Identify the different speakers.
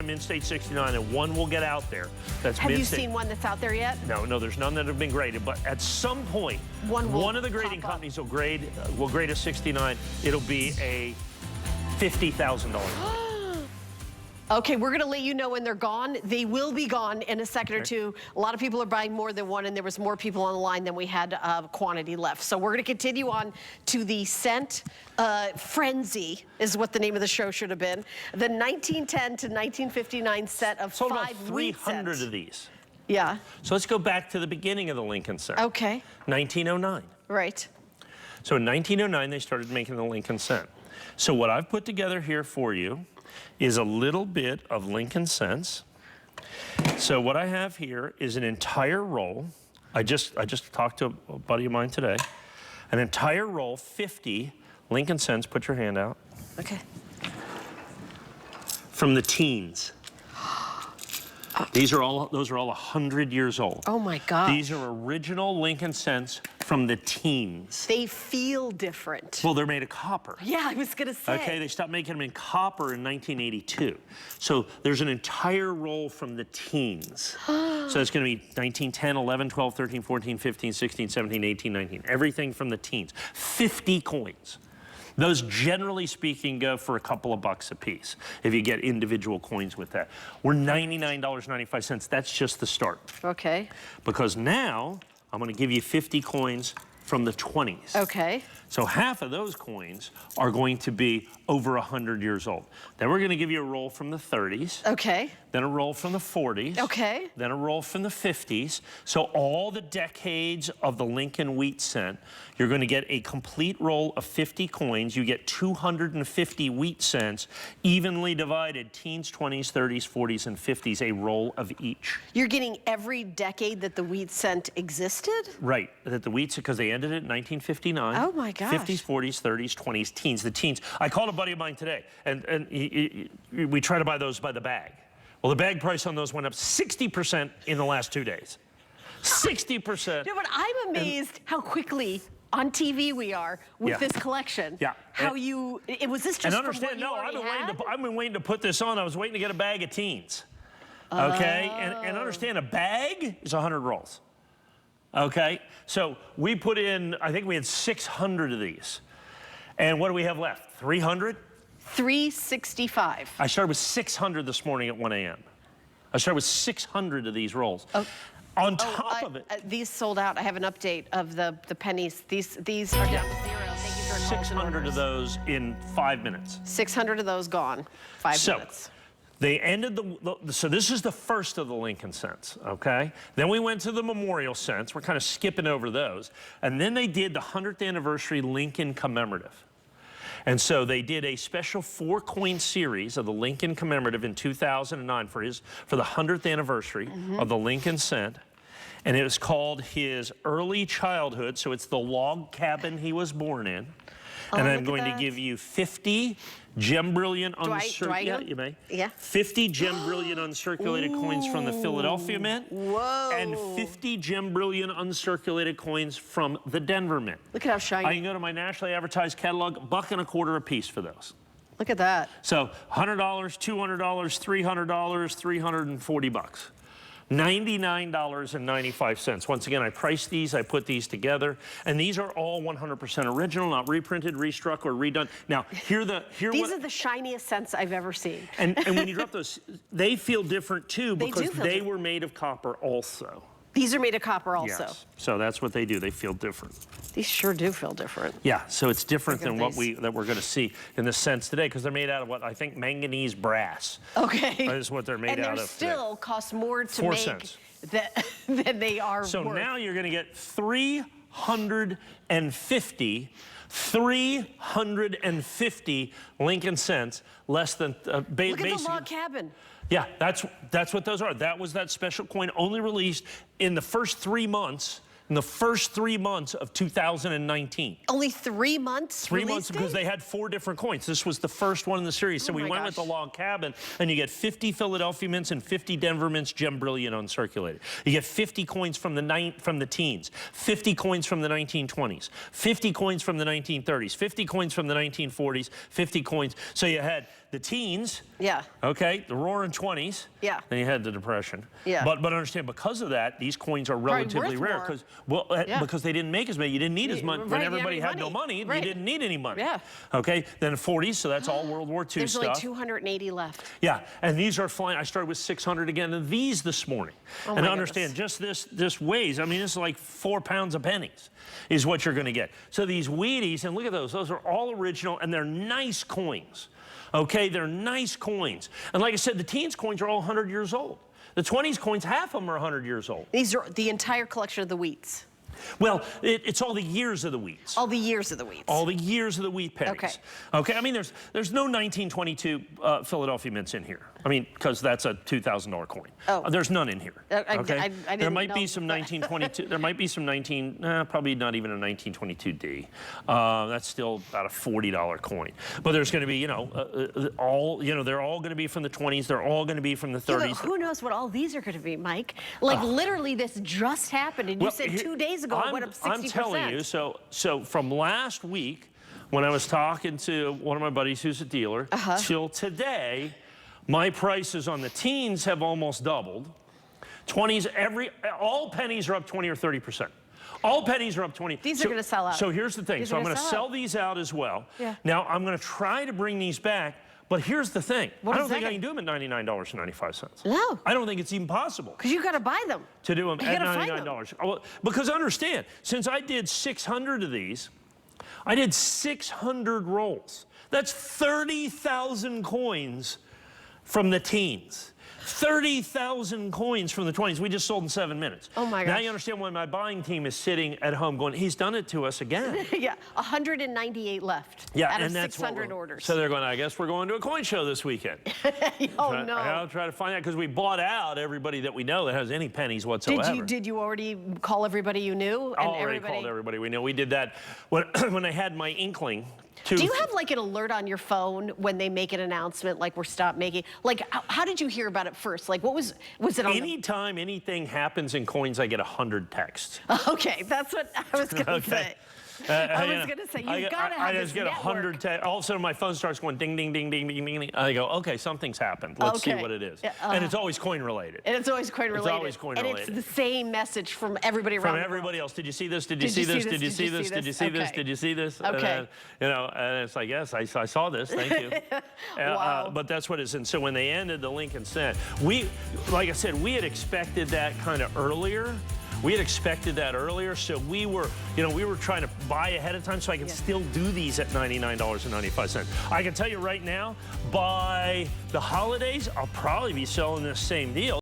Speaker 1: Mid-State 69, and one will get out there. That's
Speaker 2: Have you seen one that's out there yet?
Speaker 1: No, there's none that have been graded. But at some point, one of the grading companies will grade a 69. It'll be a $50,000.
Speaker 2: Okay, we're going to let you know when they're gone. They will be gone in a second or two. A lot of people are buying more than one, and there was more people on the line than we had quantity left. So we're going to continue on to the cent frenzy, is what the name of the show should have been. The 1910 to 1959 set of
Speaker 1: sold
Speaker 2: 5
Speaker 1: about 300 of these.
Speaker 2: Yeah.
Speaker 1: So let's go back to the beginning of the Lincoln Cent.
Speaker 2: Okay.
Speaker 1: 1909.
Speaker 2: Right.
Speaker 1: So in 1909, they started making the Lincoln Cent. So what I've put together here for you is a little bit of Lincoln Cents. So what I have here is an entire roll. I just talked to a buddy of mine today. An entire roll, 50 Lincoln Cents. Put your hand out.
Speaker 2: Okay.
Speaker 1: From the teens. Those are all 100 years old.
Speaker 2: Oh my God.
Speaker 1: These are original Lincoln Cents from the teens.
Speaker 2: They feel different.
Speaker 1: Well, they're made of copper.
Speaker 2: Yeah, I was gonna say.
Speaker 1: Okay, they stopped making them in copper in 1982. So there's an entire roll from the teens. So it's gonna be 1910, 11, 12, 13, 14, 15, 16, 17, 18, 19. Everything from the teens. 50 coins. Those, generally speaking, go for a couple of bucks a piece if you get individual coins with that. We're $99.95. That's just the start.
Speaker 2: Okay.
Speaker 1: Because now, I'm going to give you 50 coins from the 20s.
Speaker 2: Okay.
Speaker 1: So half of those coins are going to be over 100 years old. Then we're going to give you a roll from the 30s.
Speaker 2: Okay.
Speaker 1: Then a roll from the 40s.
Speaker 2: Okay.
Speaker 1: Then a roll from the 50s. So all the decades of the Lincoln Wheat Cent, you're going to get a complete roll of 50 coins. You get 250 wheat cents, evenly divided, teens, 20s, 30s, 40s, and 50s, a roll of each.
Speaker 2: You're getting every decade that the wheat cent existed?
Speaker 1: Right, that the wheat, because they ended it in 1959.
Speaker 2: Oh my gosh.
Speaker 1: 50s, 40s, 30s, 20s, teens. The teens. I called a buddy of mine today, and we try to buy those by the bag. Well, the bag price on those went up 60% in the last 2 days. 60%.
Speaker 2: No, but I'm amazed how quickly on TV we are with this collection.
Speaker 1: Yeah.
Speaker 2: How was this just
Speaker 1: and
Speaker 2: from
Speaker 1: understand,
Speaker 2: what you
Speaker 1: no,
Speaker 2: already
Speaker 1: I've been waiting to put this on. I was waiting to get a bag of teens. Okay, and understand, a bag is 100 rolls. Okay, so we put in, I think we had 600 of these. And what do we have left? 300?
Speaker 2: 365.
Speaker 1: I started with 600 this morning at 1 a.m. I started with 600 of these rolls.
Speaker 2: Oh.
Speaker 1: On top of it.
Speaker 2: These sold out. I have an update of the pennies. These are down to 0. Thank you for
Speaker 1: 600 of those in 5 minutes.
Speaker 2: 600 of those gone. 5 minutes.
Speaker 1: They ended so this is the first of the Lincoln Cents, okay? Then we went to the Memorial Cents. We're kind of skipping over those. And then they did the 100th anniversary Lincoln Commemorative. And so they did a special 4-coin series of the Lincoln Commemorative in 2009 for the 100th anniversary of the Lincoln Cent. And it was called his early childhood, so it's the log cabin he was born in. And I'm going to give you 50 gem brilliant uncirculated. You may.
Speaker 2: Yeah.
Speaker 1: 50 gem brilliant uncirculated coins from the Philadelphia Mint.
Speaker 2: Whoa.
Speaker 1: And 50 gem brilliant uncirculated coins from the Denver Mint.
Speaker 2: Look at how shiny.
Speaker 1: I can go to my nationally advertised catalog, $1.25 a piece for those.
Speaker 2: Look at that.
Speaker 1: So $100, $200, $300, 340 bucks. $99.95. Once again, I priced these, I put these together, and these are all 100% original, not reprinted, restruck, or redone. Now, these are the
Speaker 2: shiniest cents I've ever seen.
Speaker 1: And when you drop those, they feel different too, because they were made of copper also.
Speaker 2: These are made of copper also.
Speaker 1: Yes. So that's what they do. They feel different.
Speaker 2: These sure do feel different.
Speaker 1: Yeah, so it's different than what we're going to see in the cents today, because they're made out of what I think manganese brass.
Speaker 2: Okay.
Speaker 1: That is what they're made out of.
Speaker 2: And they still cost more to
Speaker 1: 4
Speaker 2: make
Speaker 1: cents.
Speaker 2: than they are worth.
Speaker 1: So now you're going to get 350 Lincoln Cents, less than
Speaker 2: Look at the log cabin.
Speaker 1: Yeah, that's what those are. That was that special coin, only released in the first 3 months. In the first 3 months of 2019.
Speaker 2: Only 3 months?
Speaker 1: 3 months, because they had 4 different coins. This was the first one in the series. So we went with the log cabin, and you get 50 Philadelphia Mints and 50 Denver Mints gem brilliant uncirculated. You get 50 coins from the teens, 50 coins from the 1920s, 50 coins from the 1930s, 50 coins from the 1940s, 50 coins. So you had the teens.
Speaker 2: Yeah.
Speaker 1: Okay, the roaring 20s.
Speaker 2: Yeah.
Speaker 1: Then you had the Depression.
Speaker 2: Yeah.
Speaker 1: But understand, because of that, these coins are relatively rare because they didn't make as many. You didn't need as much. When everybody had no money, you didn't need any money.
Speaker 2: Yeah.
Speaker 1: Okay, then 40s, so that's all World War II
Speaker 2: There's
Speaker 1: stuff.
Speaker 2: only 280 left.
Speaker 1: Yeah, and these are flying. I started with 600 again, and these this morning.
Speaker 2: Oh
Speaker 1: and
Speaker 2: my
Speaker 1: understand,
Speaker 2: goodness.
Speaker 1: just this weighs, I mean, this is like 4 pounds of pennies is what you're going to get. So these Wheaties, and look at those are all original, and they're nice coins. Okay, they're nice coins. And like I said, the teens coins are all 100 years old. The 20s coins, half of them are 100 years old.
Speaker 2: These are the entire collection of the wheats.
Speaker 1: Well, it's all the years of the wheats.
Speaker 2: All the years of the wheats.
Speaker 1: All the years of the wheat pennies.
Speaker 2: Okay.
Speaker 1: Okay. I mean, there's no 1922 Philadelphia mints in here. I mean, because that's a $2,000 coin.
Speaker 2: Oh.
Speaker 1: There's none in here. Okay.
Speaker 2: I didn't
Speaker 1: there might
Speaker 2: know
Speaker 1: be some
Speaker 2: that.
Speaker 1: 1922. There might be some probably not even a 1922D. That's still about a $40 coin. But there's going to be, they're all going to be from the 20s. They're all going to be from the 30s.
Speaker 2: Yeah, but who knows what all these are going to be, Mike? Like literally, this just happened, and you said 2 days ago it went up 60%.
Speaker 1: I'm telling you, so from last week, when I was talking to one of my buddies who's a dealer, till today, my prices on the teens have almost doubled. 20s, all pennies are up 20 or 30%. All pennies are up 20.
Speaker 2: These are going to sell out.
Speaker 1: So here's the thing. So I'm going to sell these out as well.
Speaker 2: Yeah.
Speaker 1: Now, I'm going to try to bring these back. But here's the thing. I don't think I can do them at $99.95.
Speaker 2: No.
Speaker 1: I don't think it's even possible.
Speaker 2: Because you got to buy them.
Speaker 1: To do them at $99.
Speaker 2: $99.
Speaker 1: Well, because understand, since I did 600 of these, I did 600 rolls. That's 30,000 coins from the teens. 30,000 coins from the 20s. We just sold in 7 minutes.
Speaker 2: Oh my gosh.
Speaker 1: Now you understand why my buying team is sitting at home going, he's done it to us again.
Speaker 2: Yeah, 198 left.
Speaker 1: Yeah,
Speaker 2: out
Speaker 1: and
Speaker 2: of
Speaker 1: that's
Speaker 2: 600 orders.
Speaker 1: So they're going, I guess we're going to a coin show this weekend.
Speaker 2: Oh no.
Speaker 1: I'll try to find out because we bought out everybody that we know that has any pennies whatsoever.
Speaker 2: Did you already call everybody you knew?
Speaker 1: I already called everybody we know. We did that when I had my inkling.
Speaker 2: Do you have like an alert on your phone when they make an announcement like we're stopped making? Like how did you hear about it first? Like what was it on
Speaker 1: Anytime anything happens in coins, I get 100 texts.
Speaker 2: Okay, that's what I was going to say. I was going to say, you've got to have
Speaker 1: I just get 100 texts. All of a sudden, my phone starts going ding, ding, ding, ding, ding, ding, ding. I go, okay, something's happened. Let's see what it is. And it's always coin related.
Speaker 2: And it's always coin related.
Speaker 1: It's always coin related.
Speaker 2: And it's the same message from everybody around
Speaker 1: From everybody else. Did you see this? Did you see this? Did you see this? Did you see this? Did you see this?
Speaker 2: Okay.
Speaker 1: And it's like, yes, I saw this. Thank you.
Speaker 2: Wow.
Speaker 1: But that's what it is. And so when they ended the Lincoln Cent, like I said, we had expected that kind of earlier. We had expected that earlier, so we were trying to buy ahead of time so I could still do these at $99.95. I can tell you right now, by the holidays, I'll probably be selling this same deal.